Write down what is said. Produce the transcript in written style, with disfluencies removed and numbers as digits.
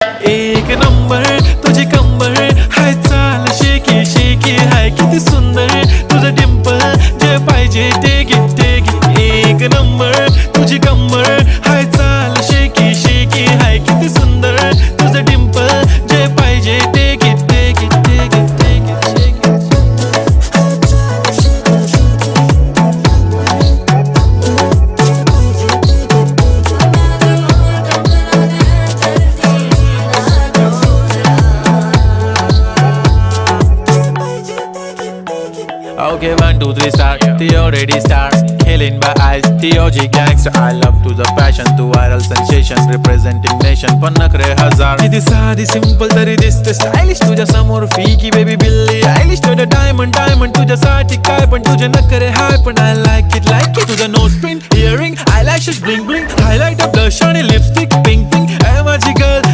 एक नंबर तुझी कंबर हाय, चाल शेकी शेकी हाय, किती सुंदर तुझं डिंपल, जे पाहिजे ते घे ते घे. एक नंबर तुझी कंबर हाय, चाल शेकी शेकी हाय, किती सुंदर तुझं डिंपल, जे पाहिजे ते घे ते घे ते घे ते घे shaky. Okay, 1, 2, 3 start. The already start. Killing by eyes. The OG gangster. I love to the passion, to viral sensation, representing nation. पन्नकरे हजार. किती साधी simple तरी दिसते stylish. तुझ्या समोर फीकी baby बिल्ली आयलिश. तुझं diamond तुझ्यासाठी काय पण तुझे नखरे हाय पण I like it. तुझं nose pin, earring, eyelashes bling bling, highlighter, blush आणि lipstick pink.